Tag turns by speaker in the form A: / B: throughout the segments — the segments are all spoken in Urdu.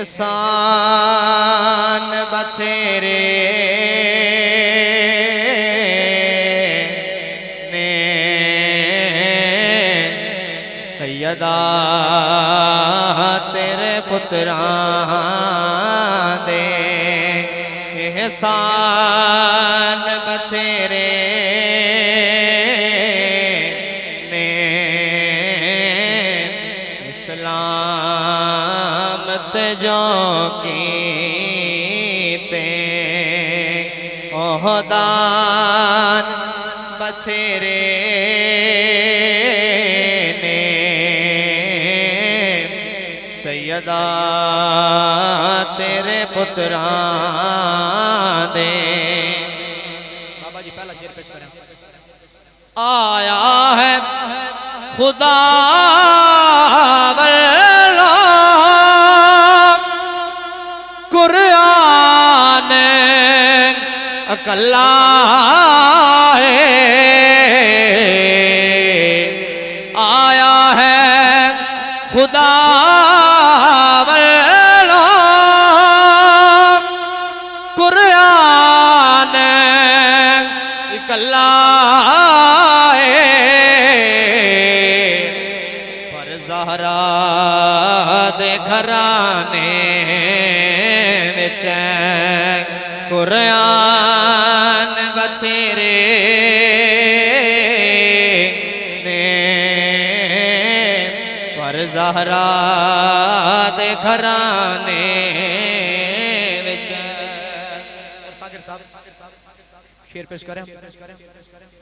A: احسان بتھیرے نے سیدہ تیرے پتران دے احسان بتھیرے جو کیتے عہدان بتھیرے نے سیدہ تیرے پتران دے بابا جی پہلا شعر پیش کریں آیا ہے خدا قرآن اکلا ہے آیا ہے خدا والا قرآن اکلا ہے پر زہرا دے گھرانے قرآن بتھیرے نے پر زہرا دے گھرانے شعر پیش کریں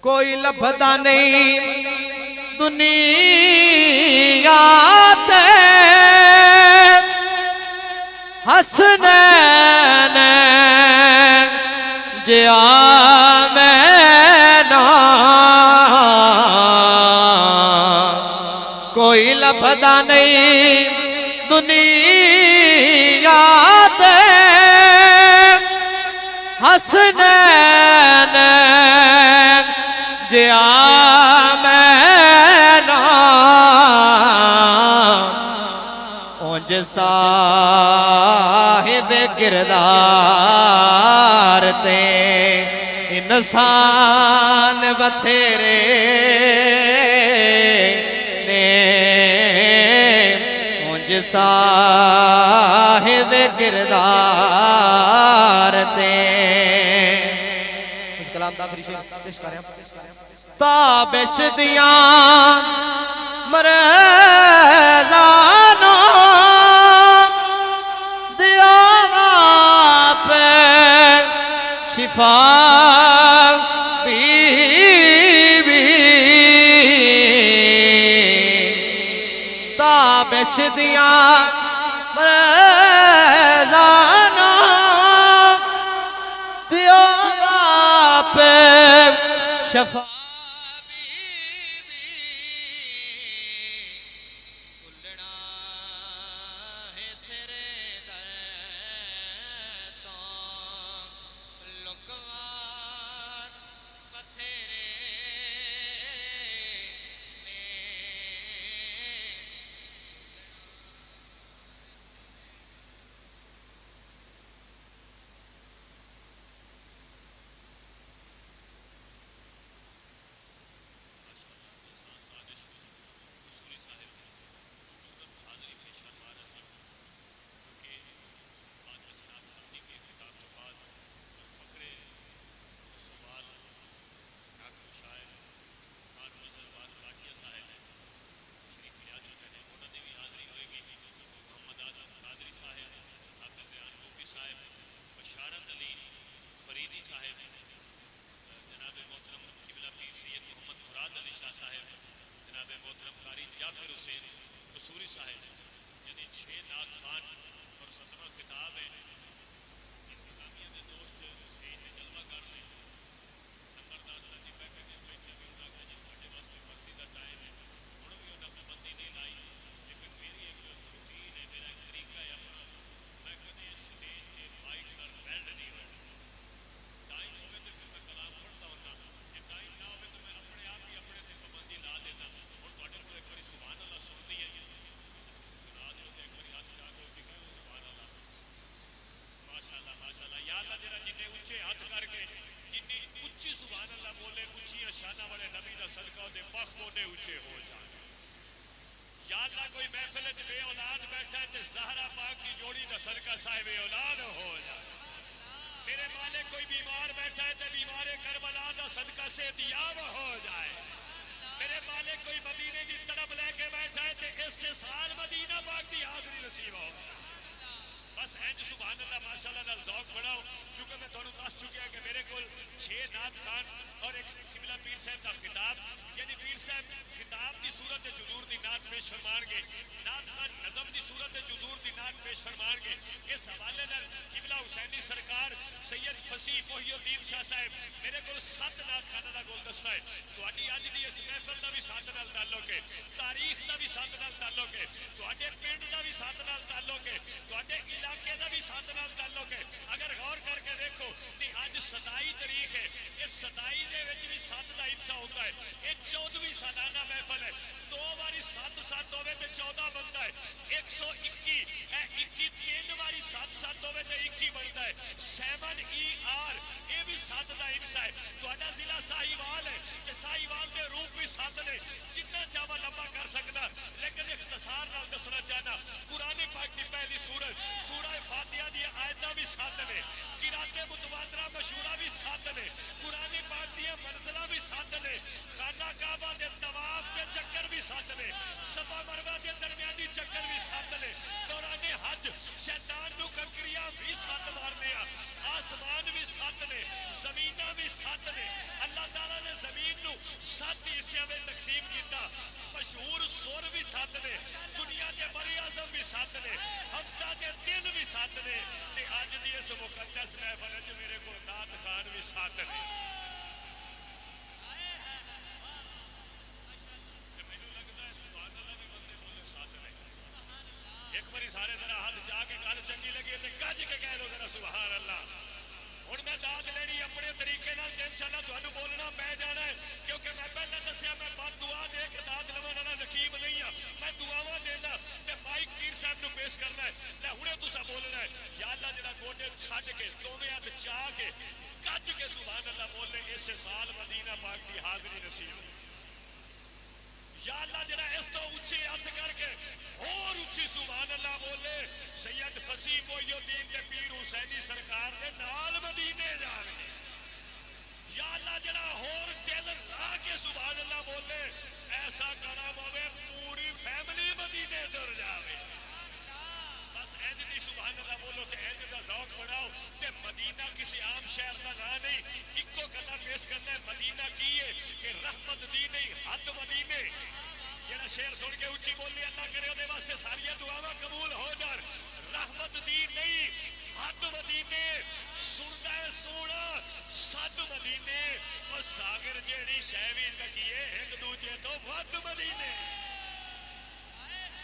A: کوئی لبھدا نہیں دنیا تے حسنین جیا میں نا کوئی لبھدا نہیں دنیا تے حسنین جیا میں نا اونج صاحب کردار تے انسان بتھیرے نے اونج صاحب کردار تے اس کلام داخری شیخ پیش کریں تابش دیاں مرزانوں شفا بی بی تابش دیاں مرزانوں دیو پہ شفا
B: اللہ بولے اچھی شانہ والے نبی دا صدقہ دے بخت اوڈے اونچے ہو جائے. یا اللہ کوئی محفل وچ بے اولاد بیٹھا ہے تے زہرا پاک دی جوڑی دا صدقہ صاحب اولاد ہو جائے. میرے مالک کوئی بیمار بیٹھا ہے تے بیمار کربلا دا صدقہ صحت یاب ہو جائے. میرے مالک کوئی مدینے کی طرف لے کے بیٹھا ہے تے اس سے سال مدینہ پاک دی حاضری نصیب ہو. بس اینج سبحان اللہ ماشاءاللہ نال ذوق بڑھاؤ. چونکہ میں تھانوں دس چکیا کہ میرے کول 6 نعت خان اور ایک قبلہ پیر صاحب دا خطاب یعنی پیر صاحب خطاب دی صورت وچ حضور دی نعت پیش فرمان گے, نعت خان نظم دی صورت وچ حضور دی نعت پیش فرمان گے. اس حوالے نال قبلہ حسینی سرکار سید فصیح محی الدین شاہ صاحب میرے کول 7 نعت خانہ دا گلدستہ ہے. تہاڈی اج دی اس محفل دا بھی 7 نال تعلق ہے, تاریخ دا بھی 7 نال تعلق ہے, تہاڈے پنڈ دا بھی 7 نال تعلق ہے, تہاڈے علاقے دا بھی 7 نال تعلق ہے. اگر غور کر کے دیکھو تے اج 27 تاریخ ہے, اس 27 دے وچ بھی 7 دا حصہ ہوتا ہے. یہ 14ویں سالانہ محفل ہے. 2 باری 7 ہوے تے 14 بنتا ہے. 121 اے 21 3 باری 7 ہوے تے 21 بنتا ہے. 7ER یہ بھی 7 دا حصہ ہے. تہاڈا ضلع ساہیوال ہے تے ساہیوال دے روپ بھی 7 نے. جتنا چاہا لمبا کر سکدا لیکن اختصار نال دسنا چاہنا قرآن پاک کی پہلی سورت سورہ فاتحہ دی آیتاں بھی 7 نے, قرات متواترہ مشہورہ بھی 7 نے, قرآن پاک دی منزلہ بھی 7 نے, خانہ کعبہ دے طواف دے چکر بھی 7 نے, صفا مروہ دے درمیانی چکر بھی 7 نے, دوران حج شیطان نو کنکریاں بھی 7 مارنے آ, آسمان بھی 7 نے, زمیناں بھی 7 نے. اللہ تعالیٰ نے زمین نو 7 حصے میں تقسیم کیتا. مشہور سور بھی 7 نے, دنیا دے بر اعظم بھی 7 نے, ہفتہ دے دن بھی 7 نے, تے اج دی اس مقدس محفل وچ میرے کول نعت خان بھی 7 نے. مینوں لگدا ہے سبحان اللہ بھی بندے بولے 7 نے. ایک باری سارے ذرا ہاتھ جا کے گل چنگی لگی تے گج کے کہہ دو ذرا سبحان اللہ. ہوں میں داد لینی اپنے طریقے نال تے انشاءاللہ تھانوں بولنا پی جانا ہے, کیونکہ میں پہلے دسیا میں بد دعا دے کے داد لون والا نقیب نہیں ہاں. میں دعاواں دینا تے مائک پیر صاحب نو پیش کرنا ہے. لے ہنے تساں بولنا ہے یا اللہ جڑا گوڈے چھڈ کے دوویں ہاتھ چا کے گج کے سبحان اللہ بولے اس سال مدینہ پاک دی حاضری نصیب. یا اللہ جڑا اس تو اونچے ہاتھ کر کے اور اونچی سبحان اللہ بولے سید فصیح محی الدین کے پیر حسینی سرکار دے نال مدینے جاوے. یا اللہ جڑا اور دل لا کے سبحان اللہ بولے ایسا کرم ہوے پوری فیملی مدینے تر جاوے. بس اینج دی سبحان اللہ بولو تے اینج دا ذوق بڑھاؤ تے مدینہ کسی عام شہر دا نام نہیں. اکو کتا پیش کرنا ہے مدینہ کی ہے کہ رحمت دی نہیں حد مدینے. جڑا شعر سن کے اونچی بولی اللہ کرے دے واسطے ساری دعاواں قبول ہو جان. رحمت دی نہیں حد مدینے, سندا ہے سونا صد مدینے, اور ساگر جیڑی شے وی تکیے ایک دوجے تو ود مدینے.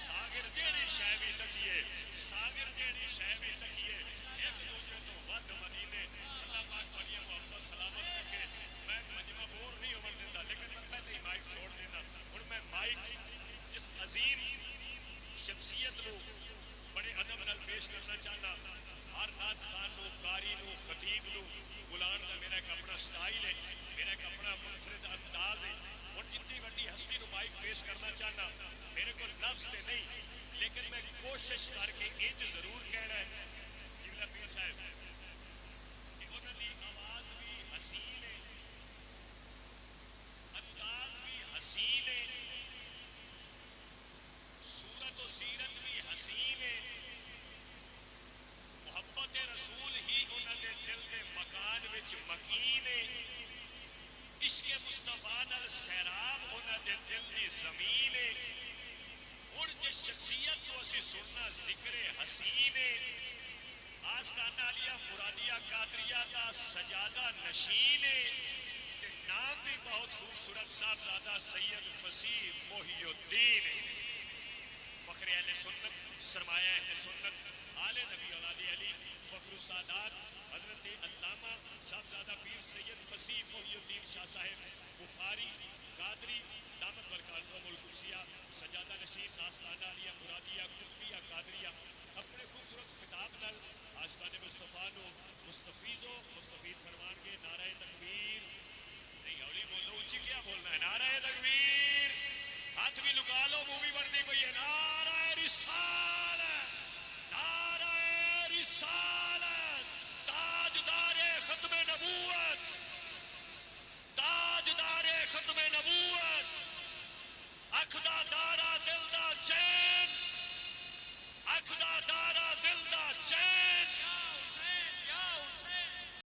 B: ساگر جیڑی شے وی تکیے, ساگر جیڑی شے وی تکیے ایک دوجے تو ود مدینے. اللہ پاک تہاڈیاں محبت سلامت رکھے. میں مجمع بور نہیں ہون دیندا لیکن میں پہلے ہی مائک چھوڑ دینا. ہن میں مائک جس عظیم شخصیت نو بڑے ادب نال پیش کرنا چاہنا. ہر نعت خان نو, قاری نو, خطیب نو بلان دا میرا ایک اپنا سٹائل ہے, میرا ایک اپنا منفرد انداز ہے. اور جتنی بڑی ہستی نو مائک پیش کرنا چاہنا میرے کو لفظ تے نہیں لیکن میں کوشش کر کے انج ضرور کہنا ہے قبلہ پیر صاحب کہ انہاں دی آواز بھی حسین ہے, انداز بھی حسین ہے, صورت و سیرت بھی حسین ہے. محبت رسول ہی انہاں دے دل دے مکان وچ مکین ہے. عشق مصطفیٰ نال سیراب انہاں دے دل دی زمین ہے. اور جس شخصیت تو اسی سننا ذکر حسین ہے, آستانہ علیہ مرادیہ قادریہ دا سجادہ نشین ہے. نام بھی بہت خوبصورت صاحبزادہ سید فصیح محی الدین ہے. فخر اہل سنت, سرمایہ اہل سنت, آل نبی اولاد علی, فخر السادات حضرت علامہ صاحبزادہ پیر سید فصیح محی الدین شاہ صاحب بخاری قادری دامت برکاتہم القدسیہ سجادہ نشین آستانہ علیہ مرادیہ قطبیہ قادریہ اپنے خوبصورت خطاب نال عاشقان مصطفیٰ نو مستفیض و مستفید فرمان گے. نعرہ تکبیر نہیں, لو مووی بننی پئی ہے نعرہ رسالت، نعرہ رسالت،